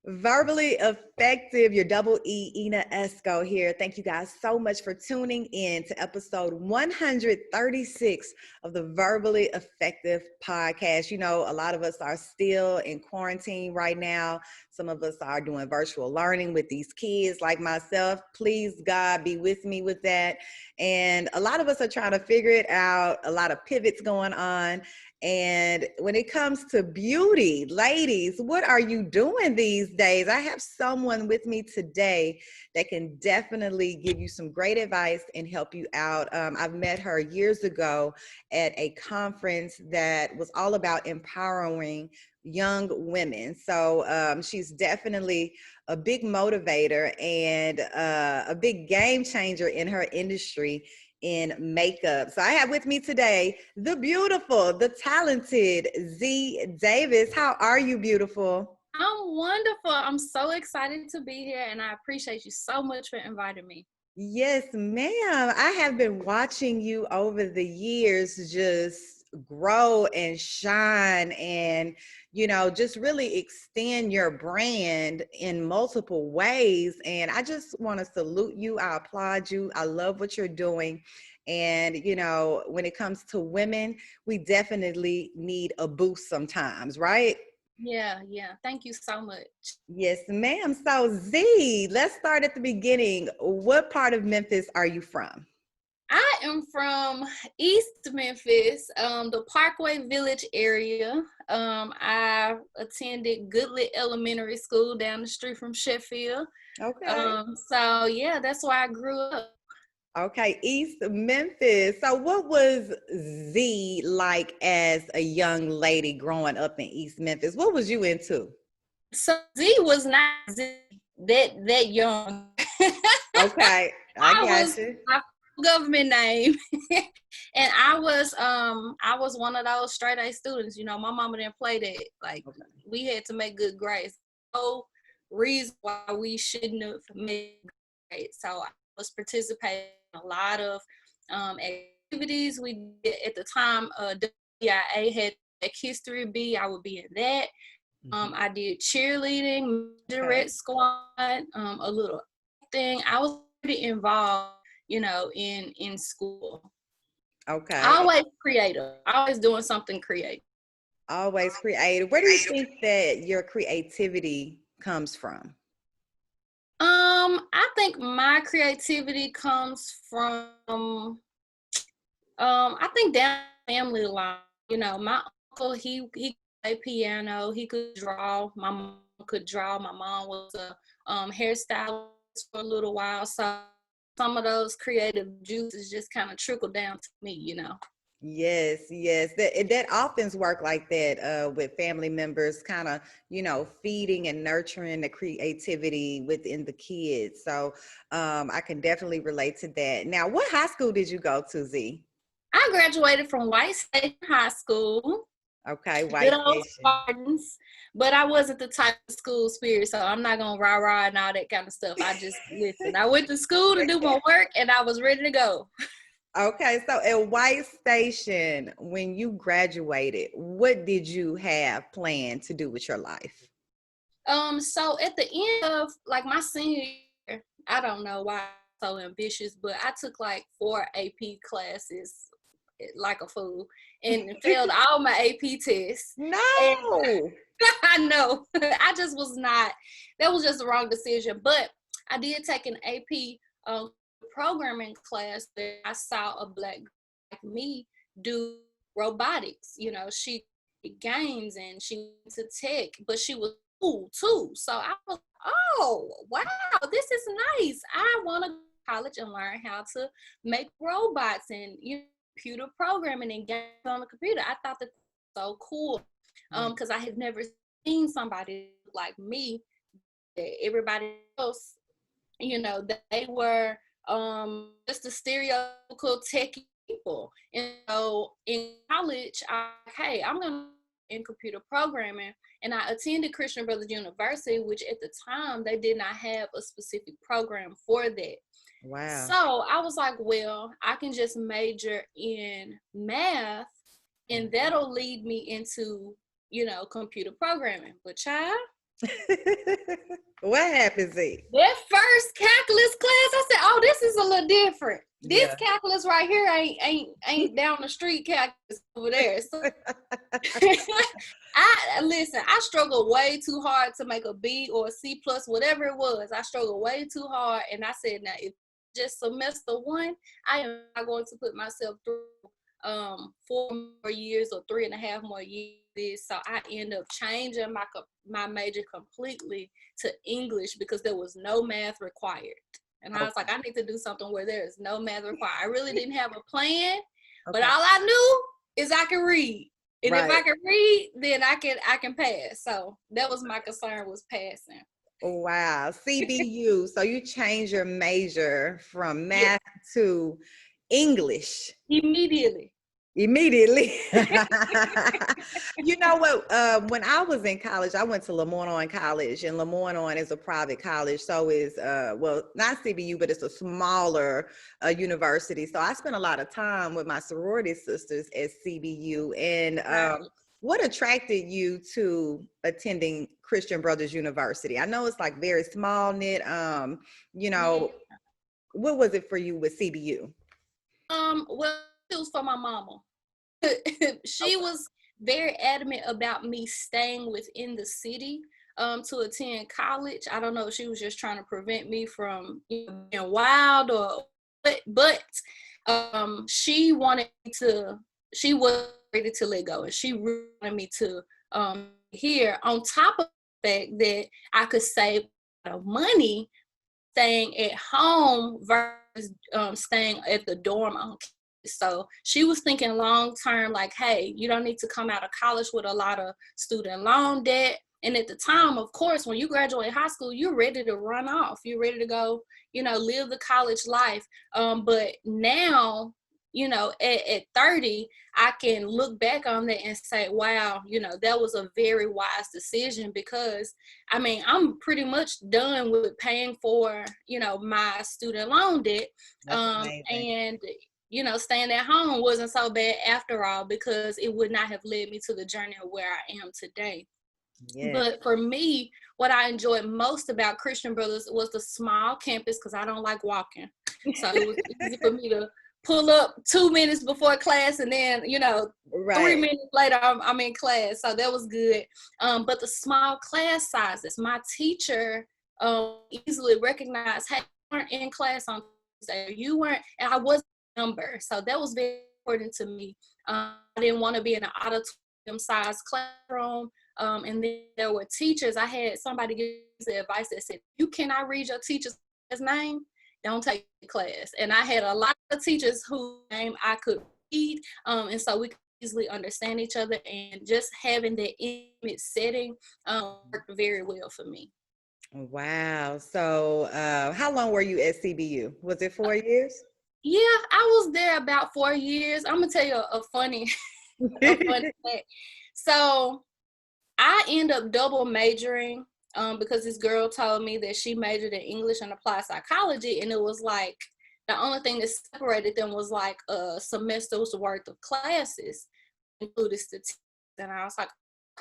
Verbally effective, your double E, Ina Esco here. Thank you guys so much for tuning in to episode 136 of the Verbally Effective podcast. You know, a lot of us are still in quarantine right now. Some of us are doing virtual learning with these kids like myself. Please, God, be with me with that. And a lot of us are trying to figure it out, a lot of pivots going on. And when it comes to beauty, ladies, what are you doing these days? I have someone with me today that can definitely give you some great advice and help you out. I've met her years ago at a conference that was all about empowering young women. So she's definitely a big motivator and a big game changer in her industry in makeup. So I have with me today the beautiful, the talented Zee Davis. How are you, beautiful? I'm wonderful. I'm so excited to be here, and I appreciate you so much for inviting me. Yes, ma'am. I have been watching you over the years just grow and shine and, just really extend your brand in multiple ways. And I just want to salute you. I applaud you. I love what you're doing. And, when it comes to women, we definitely need a boost sometimes, right? Yeah. Thank you so much. Yes, ma'am. So, Z, let's start at the beginning. What part of Memphis are you from? I am from East Memphis, the Parkway Village area. I attended Goodlett Elementary School down the street from Sheffield. Okay. So yeah, that's where I grew up. Okay, East Memphis. So, what was Z like as a young lady growing up in East Memphis? What was you into? So Z was not Z that young. Okay, I I got was you. my government name. And I was one of those straight A students. You know, my mama didn't play that. Like, Okay. we had to make good grades. No reason why we shouldn't have made grades. So I was participating in a lot of activities. We did at the time. WIA had Black History B. I would be in that. Mhm. I did cheerleading, Okay. majorette squad, a little thing. I was pretty involved, in school. Okay. Always creative. Always doing something creative. Always creative. Where do you think that your creativity comes from? I think my creativity comes from I think down family line. You know, my uncle he could play piano, he could draw. My mom could draw. My mom was a hairstylist for a little while, so some of those creative juices just kind of trickled down to me. Yes, yes. That often work like that with family members, kind of, feeding and nurturing the creativity within the kids. So I can definitely relate to that. Now, what high school did you go to, Z? I graduated from White Station High School. Okay, Good White old Station. Spartans. But I wasn't the type of school spirit, so I'm not gonna rah and all that kind of stuff. I just listen. I went to school to do my work, and I was ready to go. Okay, so at White Station, when you graduated, what did you have planned to do with your life? So at the end of like my senior year, I don't know why I'm so ambitious, but I took like 4 AP classes like a fool and failed all my AP tests. And No. I know I just was not. That was just the wrong decision. But I did take an AP programming class that I saw a black girl like me do robotics. You know, she did games and she went to tech, but she was cool too. So I was, oh wow, this is nice. I want to go to college and learn how to make robots and computer programming and games on the computer. I thought that was so cool because I had never seen somebody like me. Everybody else, they were just the stereotypical techie people. And so in college, hey, I'm gonna in computer programming, and I attended Christian Brothers University, which at the time they did not have a specific program for that. Wow. So I was like, well, I can just major in math, and that'll lead me into computer programming. But child, What happens, Z? That first calculus class, I said, "Oh, this is a little different. This Yeah. calculus right here ain't down the street calculus over there." So I listen. I struggled way too hard to make a B or a C plus, whatever it was. I struggled way too hard, and I said, "Now, if just semester one, I am not going to put myself through 4 more years or 3.5 more years." So I end up changing my major completely to English because there was no math required. And I was like, I need to do something where there is no math required. I really didn't have a plan, but all I knew is I can read. And if I can read, then I can pass. So that was my concern, was passing. Wow. CBU. So you changed your major from math to English. Immediately. You know what? When I was in college, I went to LeMoyne College, and LeMoyne is a private college. So is well, not CBU, but it's a smaller university. So I spent a lot of time with my sorority sisters at CBU. And what attracted you to attending Christian Brothers University? I know it's like very small knit. You know, what was it for you with CBU? Well, it was for my mama. She was very adamant about me staying within the city to attend college. I don't know if she was just trying to prevent me from being wild or but she wanted me to, she was ready to let go, and she really wanted me to here, on top of the fact that I could save a lot of money staying at home versus staying at the dorm on campus. So she was thinking long term, like, hey, you don't need to come out of college with a lot of student loan debt. And at the time, of course, when you graduate high school, you're ready to run off. You're ready to go, live the college life. But now, at 30, I can look back on that and say, wow, that was a very wise decision, because I'm pretty much done with paying for, my student loan debt. And staying at home wasn't so bad after all, because it would not have led me to the journey of where I am today. Yeah. But for me, what I enjoyed most about Christian Brothers was the small campus, because I don't like walking. So it was easy for me to pull up 2 minutes before class, and then 3 minutes later I'm in class. So that was good. But the small class sizes, my teacher easily recognized, hey, you weren't in class on Tuesday, you weren't, and I wasn't a number. So that was very important to me. I didn't want to be in an auditorium size classroom. And then there were teachers. I had somebody give the advice that said, you cannot read your teacher's name, don't take the class. And I had a lot of teachers whose name I could read, and so we could easily understand each other, and just having that intimate setting worked very well for me. Wow. So how long were you at CBU? Was it 4 years? Yeah, I was there about 4 years. I'm gonna tell you a funny fact. So I end up double majoring because this girl told me that she majored in English and applied psychology, and it was like the only thing that separated them was like a semester's worth of classes, included statistics. And I was like,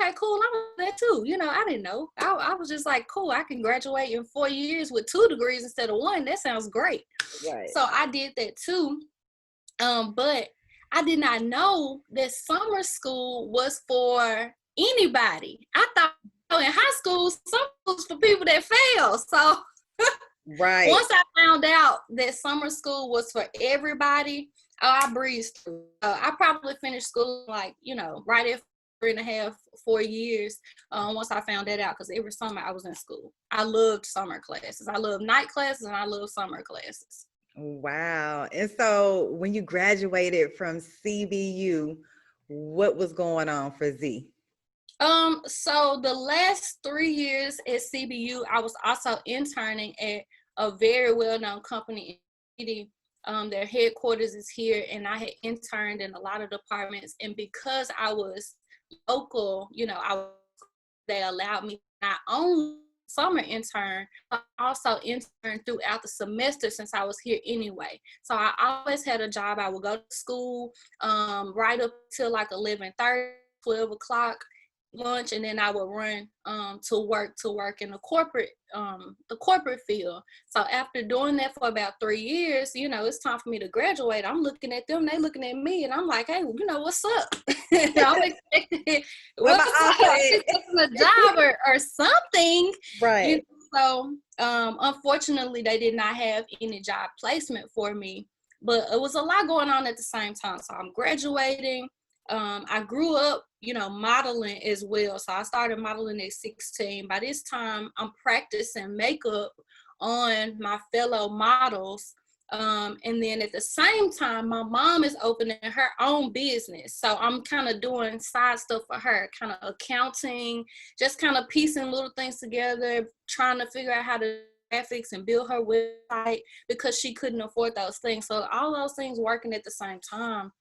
okay, cool, I want that too. I didn't know. I was just like, cool, I can graduate in 4 years with 2 degrees instead of 1. That sounds great. Right. So I did that too. But I did not know that summer school was for anybody. I thought in high school, summer school was for people that fail. So once I found out that summer school was for everybody, I breezed through. I probably finished school right at 3.5, 4 years once I found that out, because every summer I was in school. I loved summer classes. I loved night classes, and I loved summer classes. Wow. And so when you graduated from CBU, what was going on for Z? So the last 3 years at CBU, I was also interning at a very well-known company in the city. Their headquarters is here, and I had interned in a lot of departments. And because I was local, they allowed me not only summer intern, but also intern throughout the semester, since I was here anyway. So I always had a job. I would go to school right up till like 11:30, 12 o'clock. lunch, and then I would run to work in the corporate field. So after doing that for about 3 years, it's time for me to graduate. I'm looking at them, they looking at me, and I'm like, hey, what's up? I'm expecting what's up? I'm expecting a job or something. Right. So unfortunately, they did not have any job placement for me, but it was a lot going on at the same time. So I'm graduating. I grew up, modeling as well. So I started modeling at 16. By this time, I'm practicing makeup on my fellow models. And then at the same time, my mom is opening her own business. So I'm kind of doing side stuff for her, kind of accounting, just kind of piecing little things together, trying to figure out how to graphics and build her website because she couldn't afford those things. So all those things working at the same time.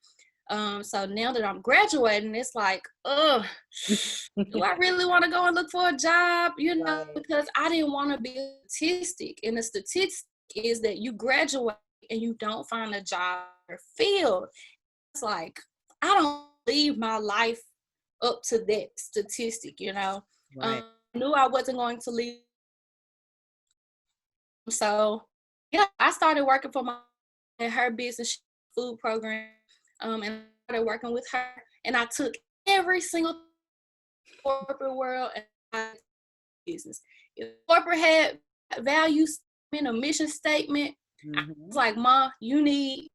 So now that I'm graduating, it's like, do I really want to go and look for a job? Right. Because I didn't want to be a statistic. And the statistic is that you graduate and you don't find a job or field. It's like, I don't leave my life up to that statistic, Right. I knew I wasn't going to leave. So, I started working for her business food program. And I started working with her, and I took every single corporate world and business. If corporate had values in a mission statement, I was like, Mom, you need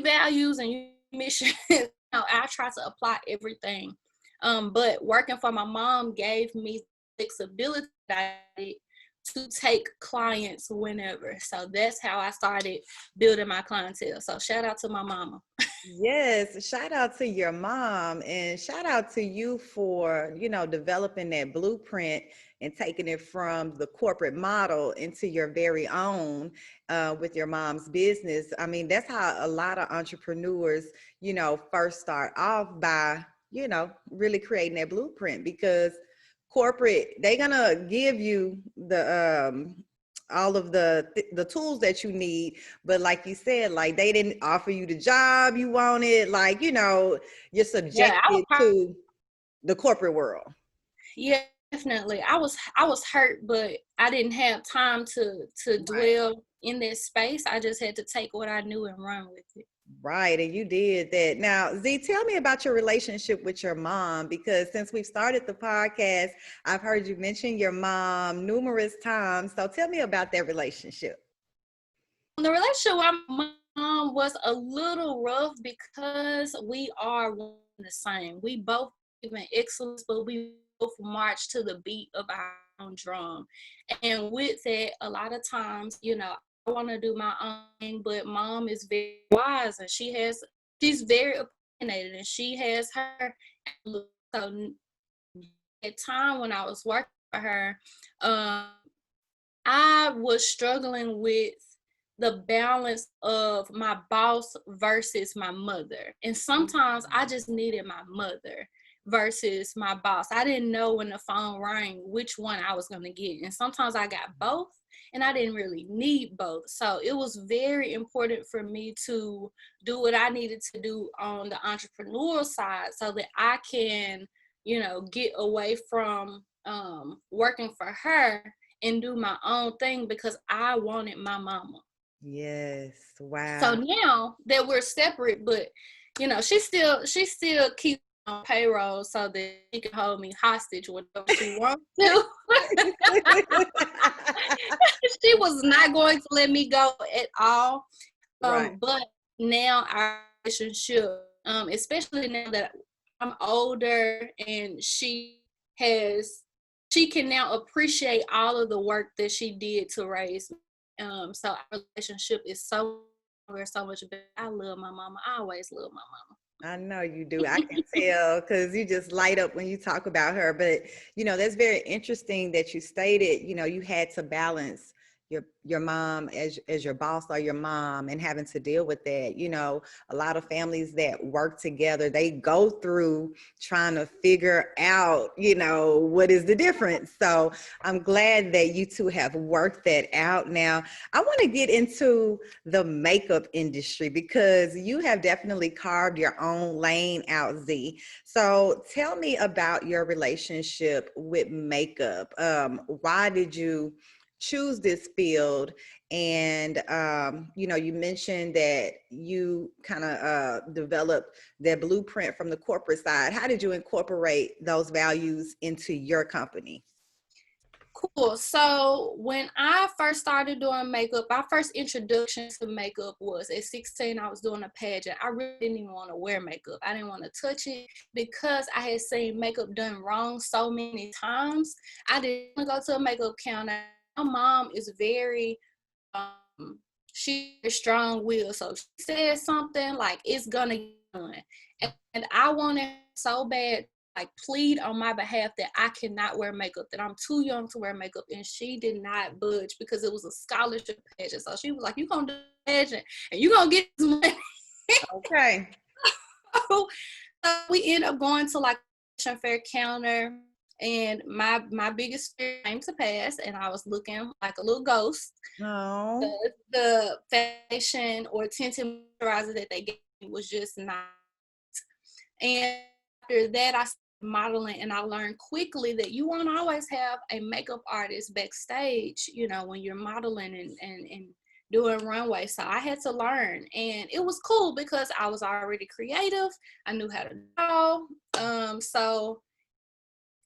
values and you need mission. I try to apply everything. But working for my mom gave me flexibility to take clients whenever. So that's how I started building my clientele. So shout out to my mama. Yes, shout out to your mom and shout out to you for, developing that blueprint and taking it from the corporate model into your very own with your mom's business. I mean, that's how a lot of entrepreneurs, first start off by, really creating that blueprint because corporate, they're gonna give you the all of the tools that you need, but like you said, like they didn't offer you the job you wanted, like you're subjected to the corporate world. Yeah, definitely. I was hurt, but I didn't have time to Right. dwell in that space. I just had to take what I knew and run with it. Right, and you did that. Now, Z, tell me about your relationship with your mom, because since we've started the podcast, I've heard you mention your mom numerous times. So tell me about that relationship. The relationship with my mom was a little rough because we are one and the same. We both believe in excellence, but we both march to the beat of our own drum. And with that, a lot of times, I want to do my own thing, but mom is very wise and she's very opinionated and she has her. So at time when I was working for her, I was struggling with the balance of my boss versus my mother. And sometimes I just needed my mother versus my boss. I didn't know when the phone rang which one I was going to get. And sometimes I got both and I didn't really need both. So it was very important for me to do what I needed to do on the entrepreneurial side so that I can, get away from working for her and do my own thing because I wanted my mama. Yes. Wow. So now that we're separate, but she still keeps on payroll so that she can hold me hostage whenever she wants to. She was not going to let me go at all. Right. But now our relationship, especially now that I'm older and she can now appreciate all of the work that she did to raise me. So our relationship is so much better. I love my mama. I always love my mama. I know you do. I can tell because you just light up when you talk about her. But, that's very interesting that you stated, you had to balance, your mom as your boss or your mom, and having to deal with that. You know, a lot of families that work together, they go through trying to figure out, you know, what is the difference. So I'm glad that you two have worked that out. Now I want to get into the makeup industry because you have definitely carved your own lane out, Z. So tell me about your relationship with makeup. Why did you choose this field? And you know, you mentioned that you kind of developed the blueprint from the corporate side. How did you incorporate those values into your company? Cool. So when I first started doing makeup, my first introduction to makeup was at 16. I was doing a pageant. I really didn't even want to wear makeup. I didn't want to touch it because I had seen makeup done wrong so many times. I didn't want to go to a makeup counter. My mom is very she's strong willed. So she said something like it's gonna get done. And I wanted so bad like plead on my behalf that I cannot wear makeup, that I'm too young to wear makeup. And she did not budge because it was a scholarship pageant. So she was like, you gonna do a pageant and you gonna get this money. Okay. So we ended up going to like a fair counter, and my biggest fear came to pass, and I was looking like a little ghost. Oh. The foundation or tinted moisturizer that they gave me was just not. And after that, I started modeling, and I learned quickly that you won't always have a makeup artist backstage, you know, when you're modeling and doing runway. So I had to learn, and it was cool because I was already creative. I knew how to draw. So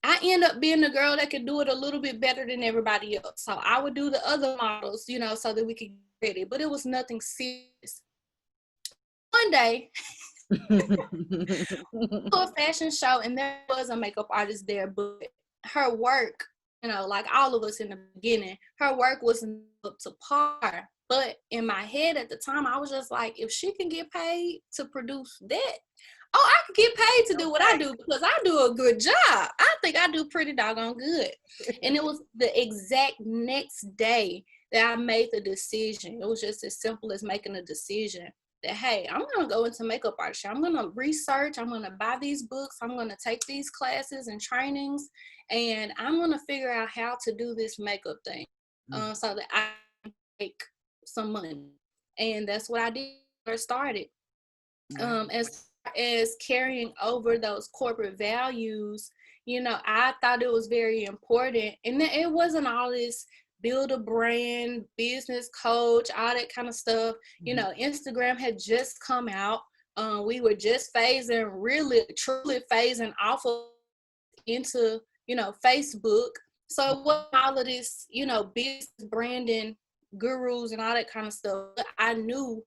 I end up being the girl that could do it a little bit better than everybody else. So I would do the other models, you know, so that we could get ready, but it was nothing serious. One day, to a fashion show, and there was a makeup artist there, but her work, you know, like all of us in the beginning, her work wasn't up to par. But in my head at the time, I was just like, if she can get paid to produce that, oh, I could get paid to do what I do because I do a good job. I think I do pretty doggone good. And it was the exact next day that I made the decision. It was just as simple as making a decision that, hey, I'm going to go into makeup artistry. I'm going to research. I'm going to buy these books. I'm going to take these classes and trainings, and I'm going to figure out how to do this makeup thing so that I can make some money. And that's what I did when I started. As carrying over those corporate values, you know, I thought it was very important. And it wasn't all this build a brand, business coach, all that kind of stuff. You know, Instagram had just come out. We were just really, truly phasing off of into, you know, Facebook. So what all of this, you know, business branding gurus and all that kind of stuff, I knew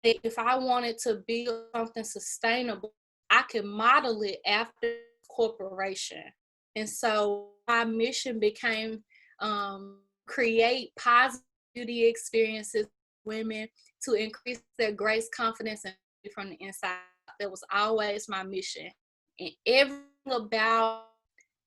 that if I wanted to build something sustainable, I could model it after corporation. And so my mission became create positive beauty experiences for women to increase their grace, confidence, and from the inside. That was always my mission. And everything about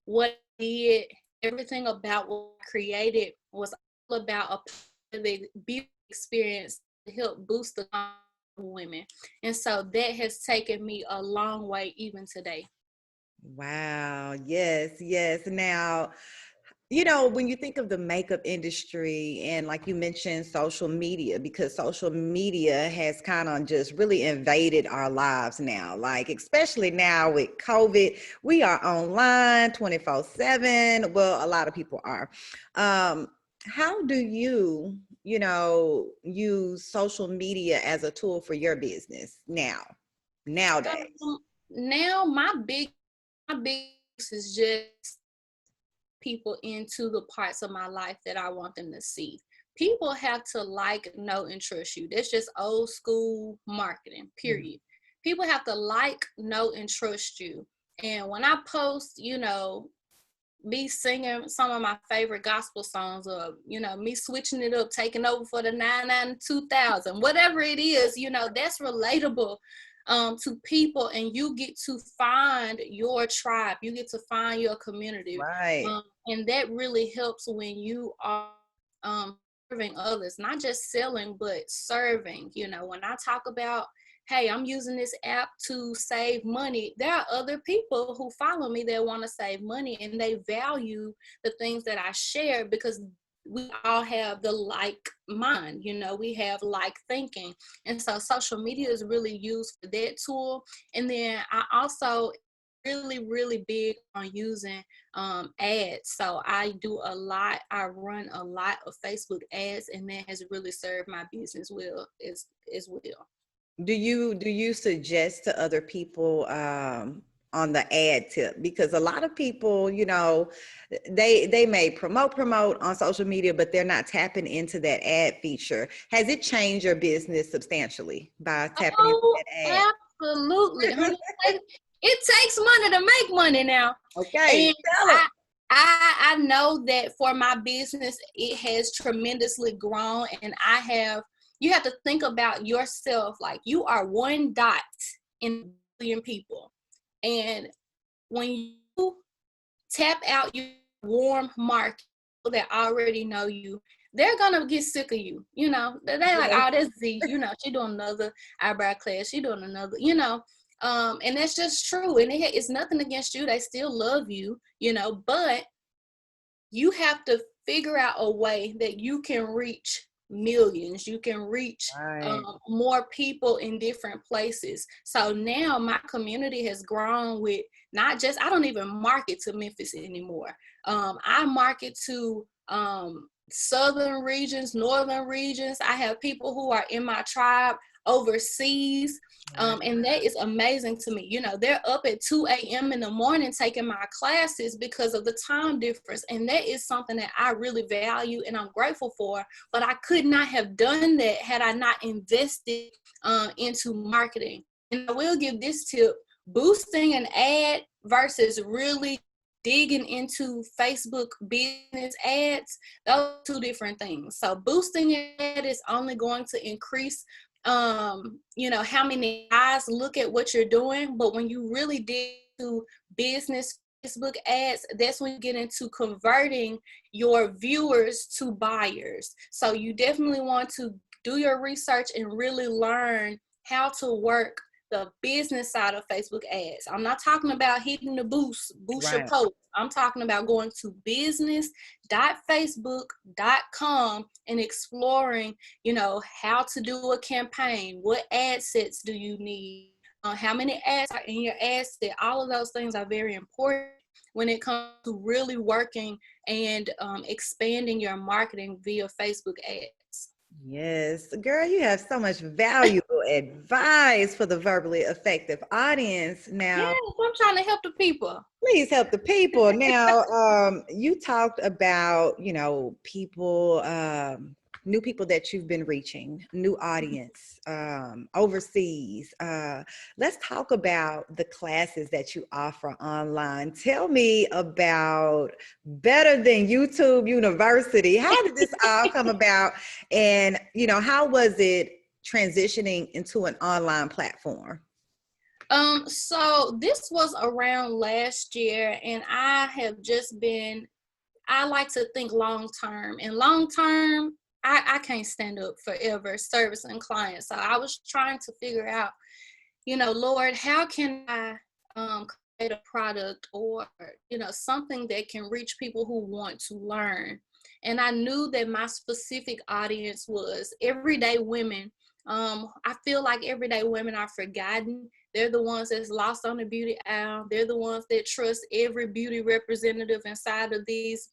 what I did, everything about what I created was all about a beauty experience to help boost the confidence of women. And so that has taken me a long way even today. Wow. Yes, yes. Now, you know, when you think of the makeup industry and like you mentioned social media, because social media has kind of just really invaded our lives now, like especially now with COVID, we are online 24/7. Well, a lot of people are. How do you, you know, use social media as a tool for your business nowadays? Now my biggest is just people into the parts of my life that I want them to see. People have to like, know, and trust you. That's just old school marketing, period. People have to like, know, and trust you. And when I post, you know, me singing some of my favorite gospel songs, or, you know, me switching it up, taking over for the 99 2000, whatever it is, you know, that's relatable to people, and you get to find your tribe, you get to find your community. Right. And that really helps when you are serving others, not just selling, but serving. You know, when I talk about, hey, I'm using this app to save money, there are other people who follow me that want to save money, and they value the things that I share because we all have the like mind, you know, we have like thinking. And so social media is really used for that tool. And then I also really big on using ads. So I run a lot of Facebook ads, and that has really served my business well as well. Do you suggest to other people on the ad tip? Because a lot of people, they may promote on social media, but they're not tapping into that ad feature. Has it changed your business substantially by tapping into Oh, that absolutely, honey. It takes money to make money now. ad? Okay, And tell it. I know that for my business, it has tremendously grown, and you have to think about yourself like you are one dot in a billion people. And when you tap out your warm market, people that already know you, they're gonna get sick of you. You know, they're like, Yes. oh, that's Z. You know, she doing another eyebrow class. She doing another. And that's just true. And it's nothing against you. They still love you. You know, but you have to figure out a way that you can reach millions. You can reach Right. more people in different places. So now my community has grown with not just, I don't even market to Memphis anymore. I market to southern regions, northern regions. I have people who are in my tribe overseas. Right. And that is amazing to me. You know, they're up at 2 a.m. in the morning taking my classes because of the time difference. And that is something that I really value and I'm grateful for. But I could not have done that had I not invested into marketing. And I will give this tip: boosting an ad versus really digging into Facebook business ads, those are two different things. So boosting an ad is only going to increase how many eyes look at what you're doing. But when you really dig to business Facebook ads, that's when you get into converting your viewers to buyers. So you definitely want to do your research and really learn how to work the business side of Facebook ads. I'm not talking about hitting the boost your Right. post. I'm talking about going to business.facebook.com and exploring, how to do a campaign, what ad sets do you need, how many ads are in your ad set. All of those things are very important when it comes to really working and expanding your marketing via Facebook ads. Yes, girl, you have so much valuable advice for the verbally effective audience. Now, Yes, I'm trying to help the people. please help the people. Now, you talked about, people, new people that you've been reaching, new audience, overseas. Let's talk about the classes that you offer online. Tell me about Better Than YouTube University. How did this all come about? And, how was it transitioning into an online platform? So this was around last year, and I like to think long term, and long term, I can't stand up forever servicing clients. So I was trying to figure out, Lord, how can I create a product or, something that can reach people who want to learn. And I knew that my specific audience was everyday women. I feel like everyday women are forgotten. They're the ones that's lost on the beauty aisle. They're the ones that trust every beauty representative inside of these,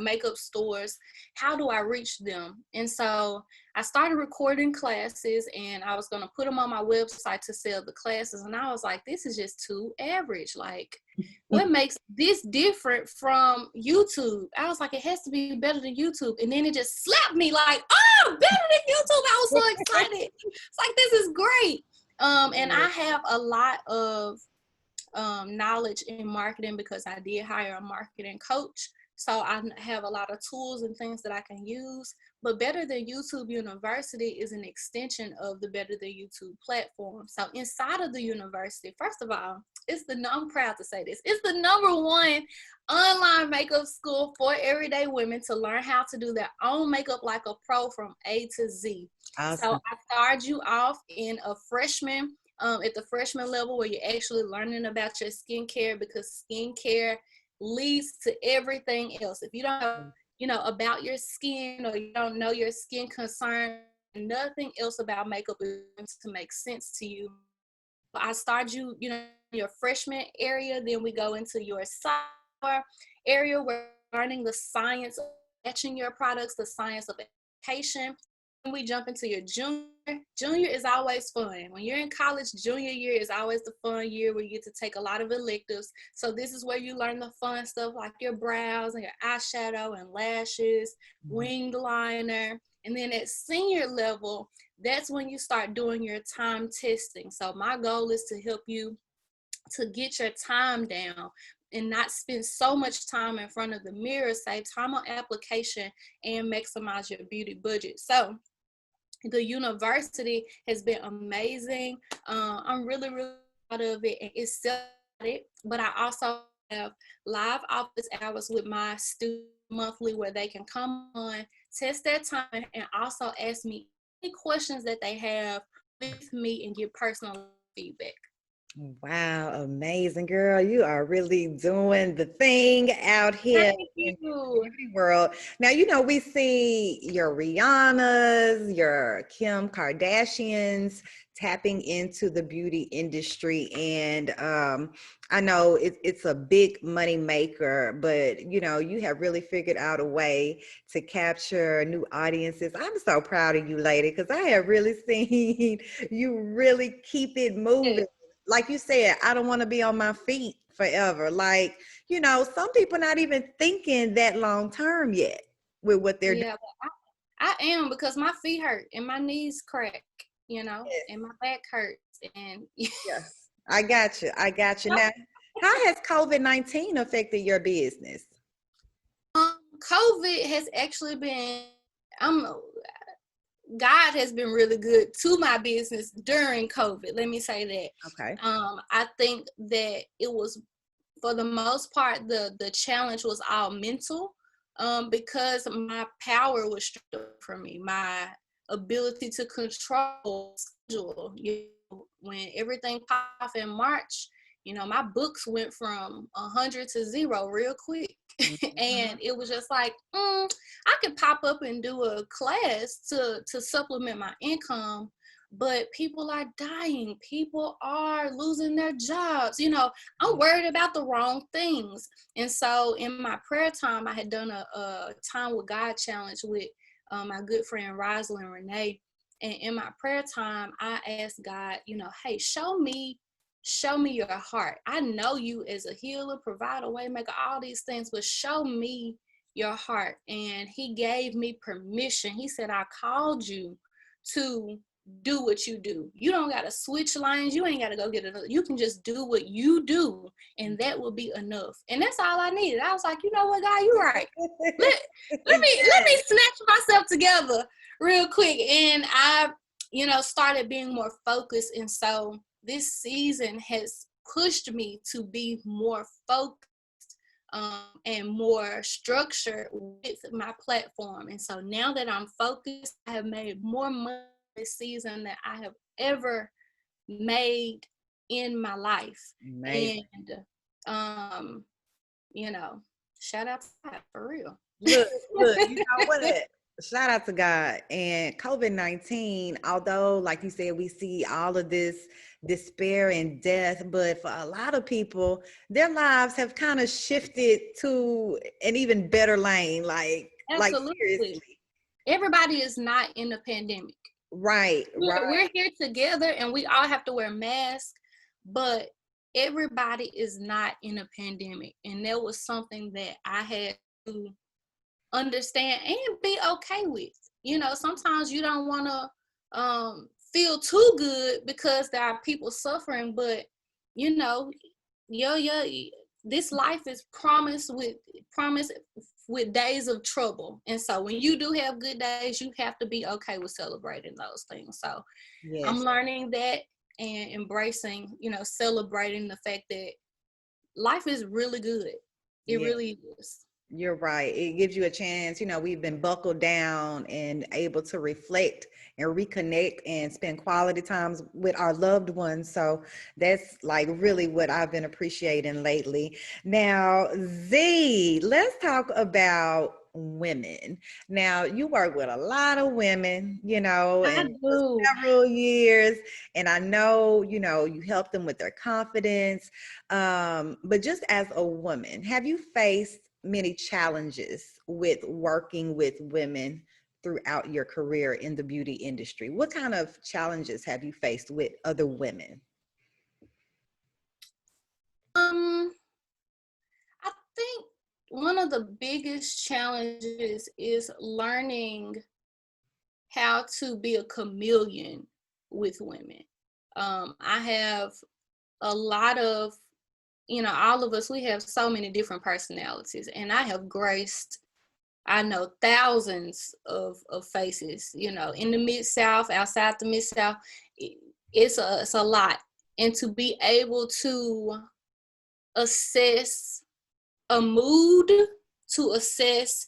makeup stores. How do I reach them? And so I started recording classes, and I was going to put them on my website to sell the classes. And I was like, this is just too average. Like, what makes this different from YouTube? I was like, it has to be better than YouTube. And then it just slapped me like, oh, better than YouTube. I was so excited. It's like, this is great. And I have a lot of knowledge in marketing because I did hire a marketing coach. So I have a lot of tools and things that I can use. But Better Than YouTube University is an extension of the Better Than YouTube platform. So inside of the university, first of all, I'm proud to say this, it's the #1 online makeup school for everyday women to learn how to do their own makeup like a pro from A to Z. So Awesome. I started you off in a freshman, at the freshman level, where you're actually learning about your skincare, because skincare leads to everything else. If you don't know, about your skin, or you don't know your skin concern, nothing else about makeup is going to make sense to you. I start you, your freshman area, then we go into your sophomore area where we're learning the science of matching your products, the science of application. Then we jump into your junior. Junior is always fun. When you're in college, junior year is always the fun year where you get to take a lot of electives. So this is where you learn the fun stuff like your brows and your eyeshadow and lashes, winged liner. And then at senior level, that's when you start doing your time testing. So my goal is to help you to get your time down and not spend so much time in front of the mirror, save time on application, and maximize your beauty budget. So the university has been amazing. I'm really, really proud of it. And it's started, but I also have live office hours with my students monthly where they can come on, test their time, and also ask me any questions that they have with me and give personal feedback. Wow, amazing, girl. You are really doing the thing out here Thank in the you. beauty world. Now, we see your Rihannas, your Kim Kardashians tapping into the beauty industry. And I know it's a big money maker, but you have really figured out a way to capture new audiences. I'm so proud of you, lady, because I have really seen you really keep it moving. Like you said, I don't want to be on my feet forever. Like, some people not even thinking that long term yet with what they're doing. Yeah, I am, because my feet hurt and my knees crack, and my back hurts. And Yeah, I got you. I got you. Now, how has COVID-19 affected your business? COVID has actually been, I'm God has been really good to my business during COVID. Let me say that. Okay. I think that it was, for the most part, the challenge was all mental, because my power was stripped from me. My ability to control schedule. When everything popped off in March, my books went from 100 to 0 real quick. Mhm. And it was just like, I could pop up and do a class to supplement my income, but people are dying. People are losing their jobs. I'm worried about the wrong things. And so in my prayer time, I had done a time with God challenge with my good friend Rosalind Renee. And in my prayer time, I asked God, hey, show me your heart. I know you as a healer, provider, waymaker, all these things, but show me your heart. And he gave me permission. He said, I called you to do what you do. You don't got to switch lanes. You ain't got to go get another. You can just do what you do, and that will be enough. And that's all I needed. I was like, you know what, God, you're right. Let me snatch myself together real quick. And I, started being more focused. And so this season has pushed me to be more focused, and more structured with my platform. And so now that I'm focused, I have made more money this season than I have ever made in my life. Amazing. And shout out to God, for real. Look, you know what? Shout out to God. And COVID-19, although, like you said, we see all of this despair and death, but for a lot of people, their lives have kind of shifted to an even better lane. Like Absolutely. seriously. Everybody is not in the pandemic. Right, right. We're here together and we all have to wear masks, but everybody is not in a pandemic. And that was something that I had to understand and be okay with. Sometimes you don't want to feel too good because there are people suffering, but your this life is promised with days of trouble. And so when you do have good days, you have to be okay with celebrating those things. So I'm Yes. learning that and embracing, celebrating the fact that life is really good. It Yeah. really is. You're right. It gives you a chance. We've been buckled down and able to reflect and reconnect and spend quality times with our loved ones. So that's like really what I've been appreciating lately. Now, Z, let's talk about women. Now, you work with a lot of women, I and for do. several years. And I know, you help them with their confidence. But just as a woman, have you faced many challenges with working with women throughout your career in the beauty industry? What kind of challenges have you faced with other women? Um, I think one of the biggest challenges is learning how to be a chameleon with women. I have a lot of, all of us, we have so many different personalities, and I have graced, I know, thousands of faces, in the Mid-South, outside the Mid-South. It's a lot. And to be able to assess a mood, to assess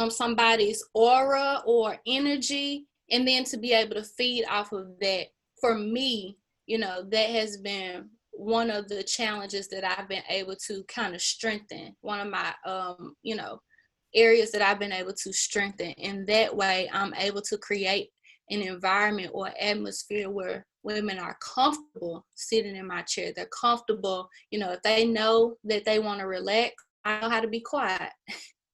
somebody's aura or energy, and then to be able to feed off of that, for me, that has been one of the challenges that I've been able to kind of strengthen. One of my, areas that I've been able to strengthen. And that way I'm able to create an environment or atmosphere where women are comfortable sitting in my chair. They're comfortable, if they know that they want to relax, I know how to be quiet.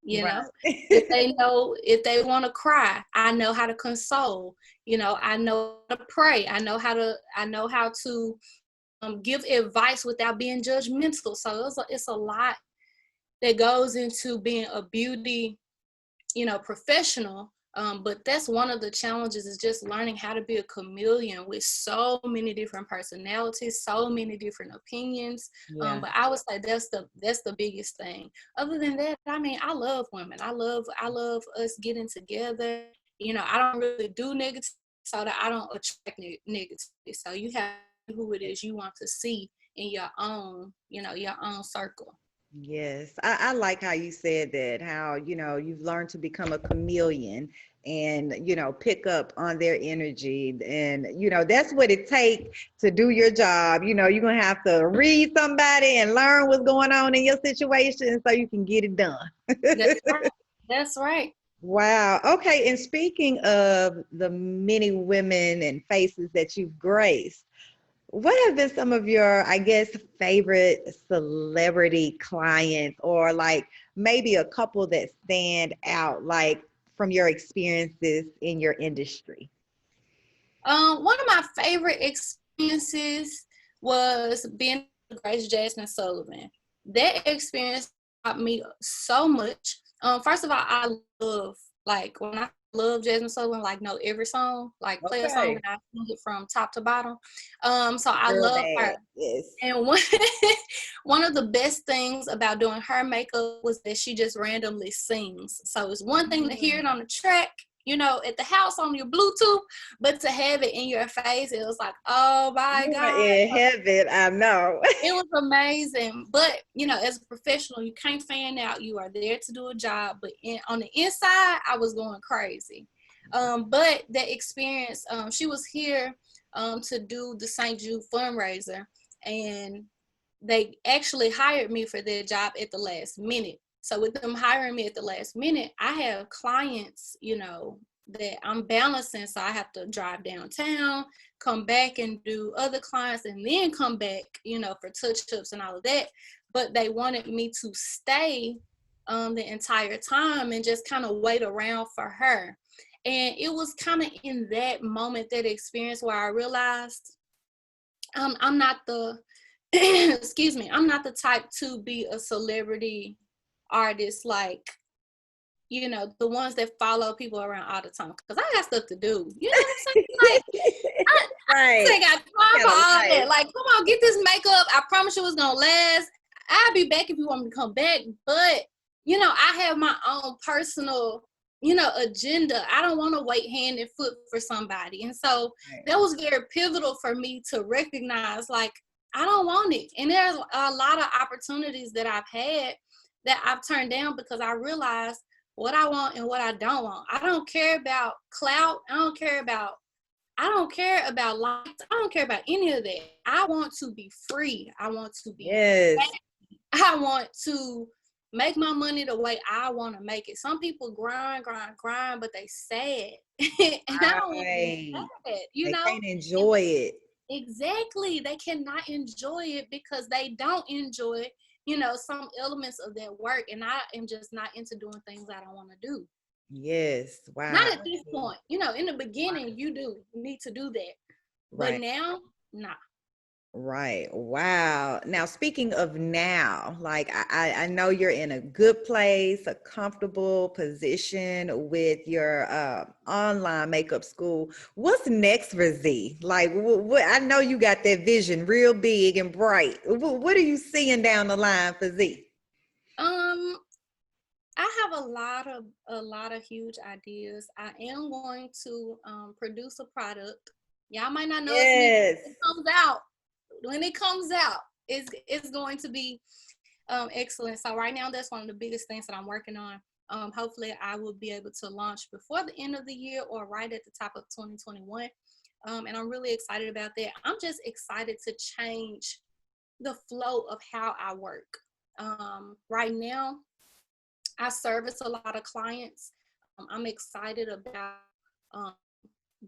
Right. If they want to cry, I know how to console. I know how to pray. I know how to give advice without being judgmental. So it's a lot that goes into being a beauty, professional. But that's one of the challenges, is just learning how to be a chameleon with so many different personalities, so many different opinions. Yeah. But I would say that's the biggest thing. Other than that, I mean, I love women. I love us getting together. I don't really do negative, so that I don't attract negativity. So you have who it is you want to see in your own circle. Yes, I like how you said that, how, you've learned to become a chameleon and, pick up on their energy. And, that's what it takes to do your job. You're going to have to read somebody and learn what's going on in your situation so you can get it done. That's right. That's right. Wow. Okay. And speaking of the many women and faces that you've graced, what have been some of your, I guess, favorite celebrity clients, or like maybe a couple that stand out, like from your experiences in your industry? One of my favorite experiences was being with Grace Jasmine Sullivan. That experience taught me so much. First of all, I love, like, when I love Jasmine Sullivan, like, know every song, like play a song Okay. and I sing it from top to bottom. So I Girl love her. bad. Yes. And one of the best things about doing her makeup was that she just randomly sings. So it's one thing to hear it on the track, at the house on your Bluetooth, but to have it in your face, it was like, oh my You are God. in heaven, I know. It was amazing. But, as a professional, you can't fan out. You are there to do a job. But on the inside, I was going crazy. But that experience, she was here to do the St. Jude fundraiser. And they actually hired me for their job at the last minute. So with them hiring me at the last minute, I have clients, that I'm balancing. So I have to drive downtown, come back and do other clients, and then come back, for touch-ups and all of that. But they wanted me to stay the entire time and just kind of wait around for her. And it was kind of in that moment, that experience, where I realized I'm not the excuse me, I'm not the type to be a celebrity artist, like, the ones that follow people around all the time, because I got stuff to do. You know what I'm saying? Like, I Right. ain't got time Got for a all life. that. Like, come on, get this makeup. I promise you it's gonna last. I'll be back if you want me to come back. But, you know, I have my own personal, you know, agenda. I don't want to wait hand and foot for somebody. And so that was very pivotal for me to recognize, like, I don't want it. And there's a lot of opportunities that I've had that I've turned down because I realized what I want and what I don't want. I don't care about clout. I don't care about likes. I don't care about any of that. I want to be free. I want to be happy. I want to make my money the way I want to make it. Some people grind, but they sad. And I don't want to be sad, you know? They can't enjoy it. Exactly. They cannot enjoy it because they don't enjoy, you know, some elements of that work. And I am just not into doing things I don't want to do. Yes. Wow. Not at this point. You know, in the beginning, you need to do that. But now, nah. Right. Wow. Now, speaking of now, like I know you're in a good place, a comfortable position with your online makeup school. What's next for Z? Like, what I know you got that vision real big and bright. What are you seeing down the line for Z? I have a lot of huge ideas. I am going to produce a product. Y'all might not know it's me. It comes out. When it comes out, it's going to be excellent. So right now, that's one of the biggest things that I'm working on. Hopefully, I will be able to launch before the end of the year or right at the top of 2021. And I'm really excited about that. I'm just excited to change the flow of how I work. Right now, I service a lot of clients. I'm excited about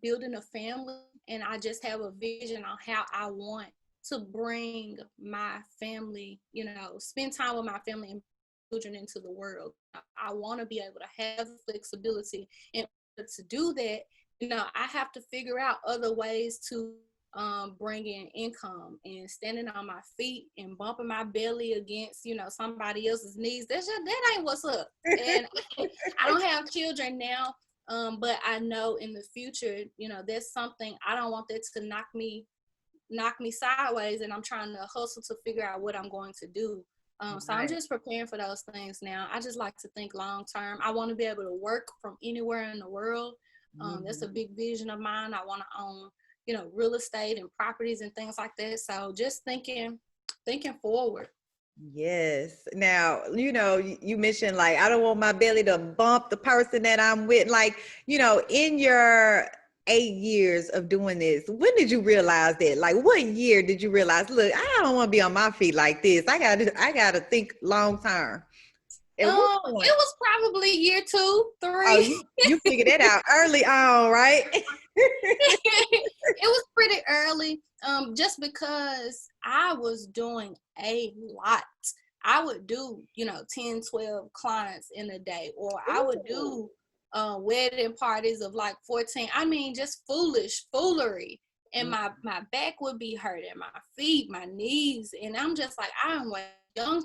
building a family, and I just have a vision on how I want to bring my family, you know, spend time with my family and children into the world. I want to be able to have flexibility. And to do that, you know, I have to figure out other ways to bring in income and standing on my feet and bumping my belly against, you know, somebody else's knees. That ain't what's up. And I don't have children now, but I know in the future, you know, that's something I don't want that to knock me sideways, and I'm trying to hustle to figure out what I'm going to do. So I'm just preparing for those things now. I just like to think long term. I want to be able to work from anywhere in the world. That's a big vision of mine. I want to own, you know, real estate and properties and things like that. So just thinking forward. Yes. Now, you know, you mentioned like, I don't want my belly to bump the person that I'm with. Like, you know, in your 8 years of doing this, when did you realize that? Like, what year did you realize, look, I don't want to be on my feet like this. I gotta think long term. It was probably year 2, 3. Oh, you figured that out early on, right? It was pretty early, just because I was doing a lot. I would do, you know, 10, 12 clients in a day, or I would do wedding parties of like 14. I mean, just foolery. And my back would be hurting, my feet, my knees. And I'm just like, I am way young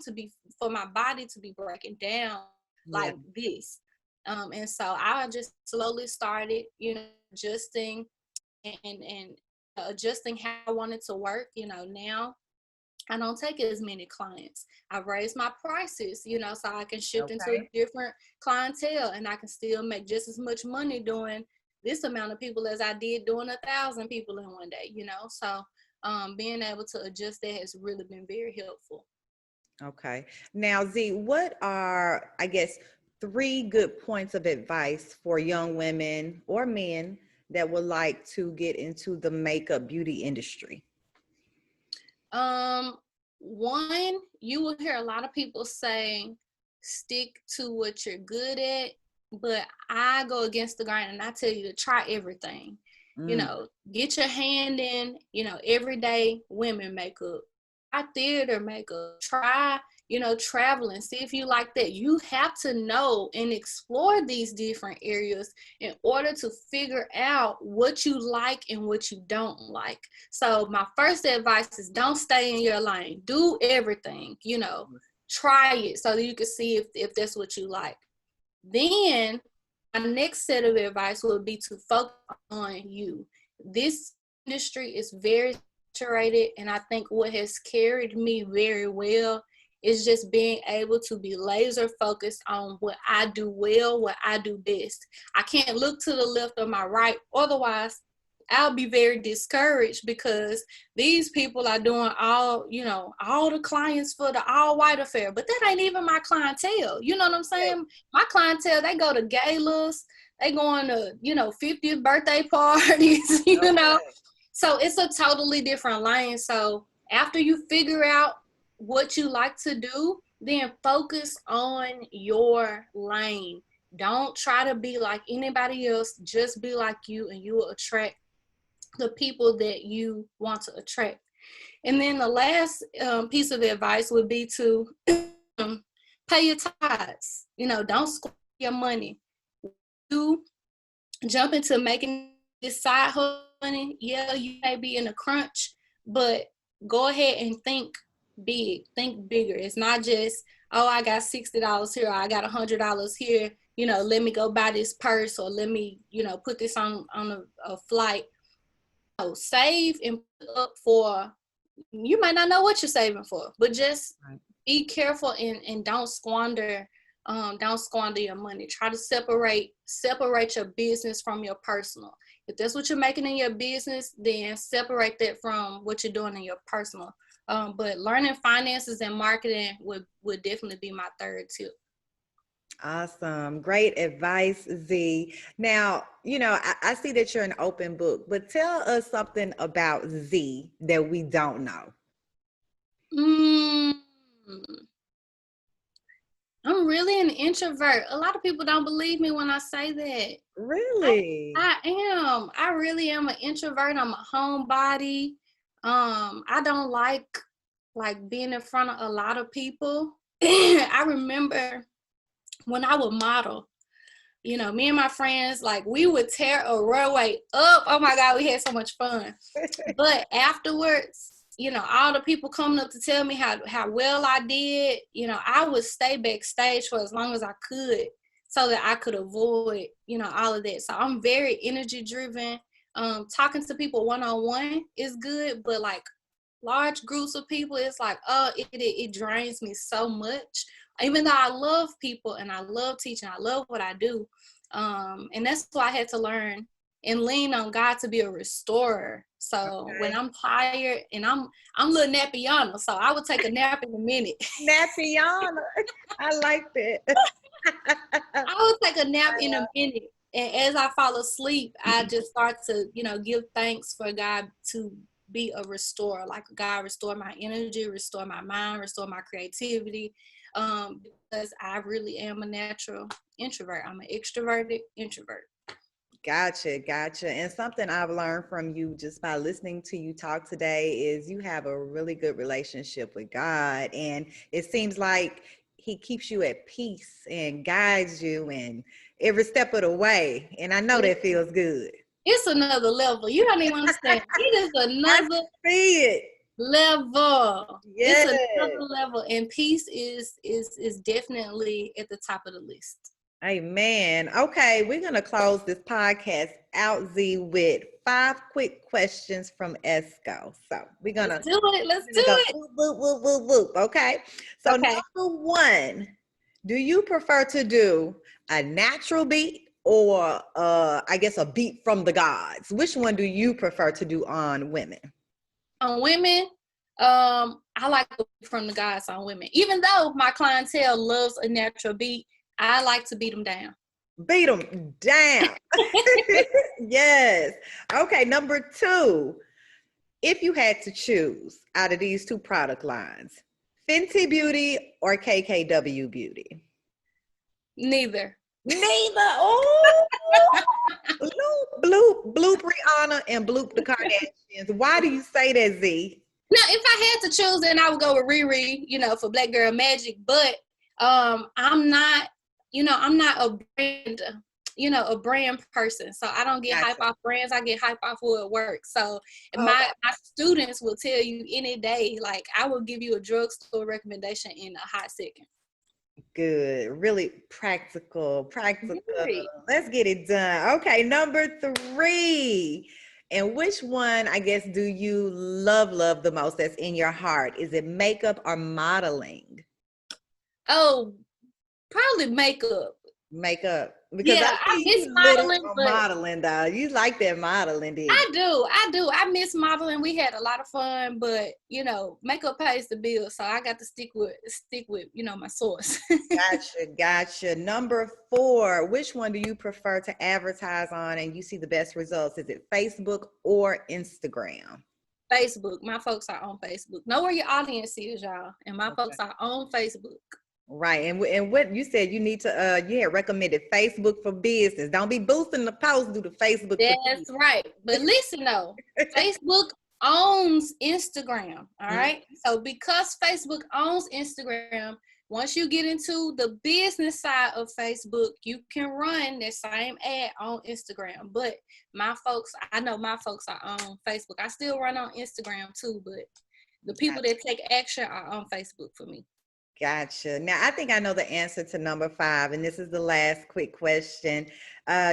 for my body to be breaking down like this. And so I just slowly started, you know, adjusting and adjusting how I wanted to work. You know, now I don't take as many clients. I've raised my prices, you know, so I can shift into a different clientele, and I can still make just as much money doing this amount of people as I did doing 1,000 people in one day, you know. So being able to adjust that has really been very helpful. Okay. Now, Z, what are, I guess, 3 good points of advice for young women or men that would like to get into the makeup beauty industry? One, you will hear a lot of people say, stick to what you're good at, but I go against the grain and I tell you to try everything. You know, get your hand in, you know, everyday women makeup, try theater makeup, try, you know, traveling, see if you like that. You have to know and explore these different areas in order to figure out what you like and what you don't like. So my first advice is don't stay in your lane. Do everything, you know, try it so that you can see if that's what you like. Then my next set of advice would be to focus on you. This industry is very saturated, and I think what has carried me very well It's just being able to be laser focused on what I do well, what I do best. I can't look to the left or my right. Otherwise, I'll be very discouraged because these people are doing all the clients for the all white affair, but that ain't even my clientele. You know what I'm saying? My clientele, they go to galas, they going to, 50th birthday parties, you know? So it's a totally different lane. So after you figure out what you like to do, then focus on your lane. Don't try to be like anybody else. Just be like you, and you will attract the people that you want to attract. And then the last piece of advice would be to pay your tithes. Don't squander your money. You jump into making this side hustle money. Yeah, you may be in a crunch, but go ahead and think big. Think bigger. It's not just, oh, I got $60 here, or I got $100 here. Let me go buy this purse, or let me, put this on a flight. Save and put up for, you might not know what you're saving for, but just be careful and don't squander your money. Try to separate your business from your personal. If that's what you're making in your business, then separate that from what you're doing in your personal. But learning finances and marketing would definitely be my third tip. Awesome. Great advice, Z. Now, I see that you're an open book, but tell us something about Z that we don't know. I'm really an introvert. A lot of people don't believe me when I say that. Really? I am. I really am an introvert. I'm a homebody. I don't like being in front of a lot of people. I remember when I would model, me and my friends, we would tear a runway up. Oh my God, we had so much fun. But afterwards, all the people coming up to tell me how well I did, I would stay backstage for as long as I could so that I could avoid, all of that. So I'm very energy driven. Talking to people one-on-one is good, but large groups of people, it's it drains me so much. Even though I love people and I love teaching, I love what I do. And that's why I had to learn and lean on God to be a restorer. So when I'm tired, and I'm a little nappyana, so I would take a nap in a minute. Nappyana. I like that. I would take a nap in a minute. And as I fall asleep, I just start to, give thanks for God to be a restorer. Like, God, restore my energy, restore my mind, restore my creativity. Because I really am a natural introvert. I'm an extroverted introvert. Gotcha. And something I've learned from you just by listening to you talk today is you have a really good relationship with God. And it seems like he keeps you at peace and guides you in every step of the way. And I know that feels good. It's another level. You don't even understand. It is another level. Yes. It's another level. And peace is definitely at the top of the list. Amen. Okay, we're going to close this podcast out, Z, with 5 quick questions from Esco. So we're going to do it. Let's do it. Whoop. Okay. So number 1, do you prefer to do a natural beat or I guess a beat from the gods? Which one do you prefer to do on women? On women, I like the beat from the gods on women. Even though my clientele loves a natural beat, I like to beat them down. Beat them down. Yes. Okay, number 2. If you had to choose out of these 2 product lines, Fenty Beauty or KKW Beauty? Neither. Oh, bloop Rihanna and bloop the Kardashians. Why do you say that, Z? Now, if I had to choose, then I would go with Riri, for Black Girl Magic. But I'm not a brand, a brand person. So I don't get hype off brands. I get hype off what works. So my students will tell you any day, I will give you a drugstore recommendation in a hot second. Good. Really practical. Right. Let's get it done. Okay, number 3. And which one, I guess, do you love the most that's in your heart? Is it makeup or modeling? Oh, probably makeup. Makeup. Because I Yeah, I see miss you little modeling, on but modeling, though. You like that modeling, did you? I do. I miss modeling. We had a lot of fun, but makeup pays the bill, so I got to stick with my source. Gotcha, gotcha. Number 4, which one do you prefer to advertise on and you see the best results? Is it Facebook or Instagram? Facebook. My folks are on Facebook. Know where your audience is, y'all, and my Okay. folks are on Facebook. Right. And what you said, you need to, you had recommended Facebook for business. Don't be boosting the post, do the Facebook for That's right. But listen though, business. Facebook owns Instagram. All right. So because Facebook owns Instagram, once you get into the business side of Facebook, you can run the same ad on Instagram. But I know my folks are on Facebook. I still run on Instagram too, but the people Gotcha. that take action are on Facebook for me. Gotcha. Now, I think I know the answer to number 5, and this is the last quick question.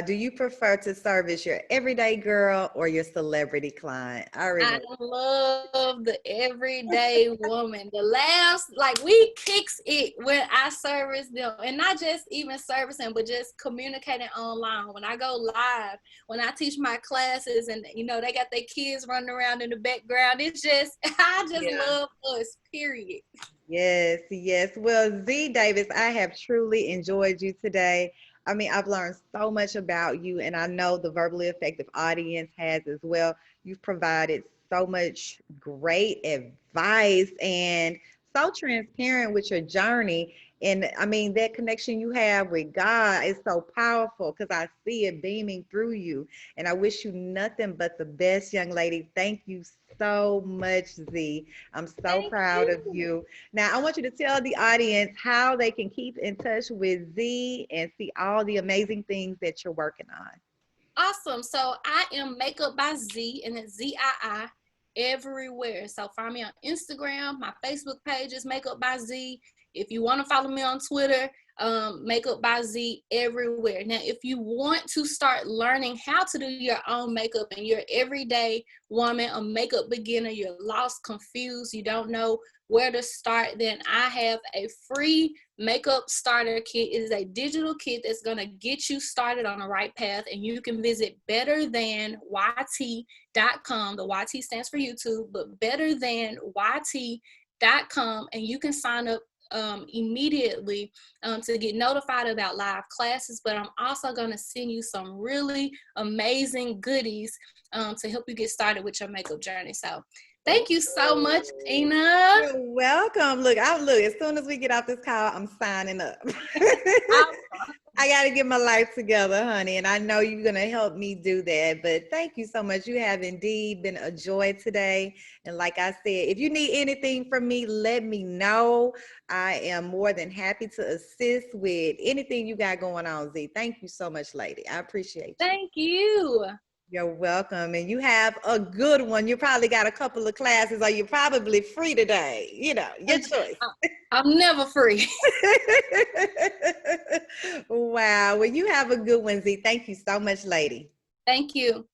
Do you prefer to service your everyday girl or your celebrity client? I already I know. love the everyday woman. The laughs, like we kicks it when I service them, and not just even servicing, but just communicating online. When I go live, when I teach my classes, and they got their kids running around in the background, it's just I just Yeah. love us. Period. Yes, yes. Well, Z Davis, I have truly enjoyed you today. I mean, I've learned so much about you, and I know the verbally effective audience has as well. You've provided so much great advice and so transparent with your journey. And I mean, that connection you have with God is so powerful because I see it beaming through you. And I wish you nothing but the best, young lady. Thank you so much, Z. I'm so Thank proud of you. you. Now, I want you to tell the audience how they can keep in touch with Z and see all the amazing things that you're working on. Awesome. So I am Makeup by Zii, and it's Zii everywhere. So find me on Instagram. My Facebook page is Makeup by Zii. If you want to follow me on Twitter, Makeup by Zii everywhere. Now, if you want to start learning how to do your own makeup and you're everyday woman, a makeup beginner, you're lost, confused, you don't know where to start, then I have a free makeup starter kit. It is a digital kit that's going to get you started on the right path, and you can visit betterthanYT.com. The YT stands for YouTube, but betterthanYT.com, and you can sign up immediately to get notified about live classes. But I'm also going to send you some really amazing goodies to help you get started with your makeup journey. So thank you so much, Ina. You're welcome. Look, as soon as we get off this call, I'm signing up. I got to get my life together, honey, and I know you're going to help me do that. But thank you so much. You have indeed been a joy today. And like I said, if you need anything from me, let me know. I am more than happy to assist with anything you got going on, Z. Thank you so much, lady. I appreciate you. Thank you. You're welcome. And you have a good one. You probably got a couple of classes or you're probably free today. Your choice. I'm never free. Wow. Well, you have a good one, Z. Thank you so much, lady. Thank you.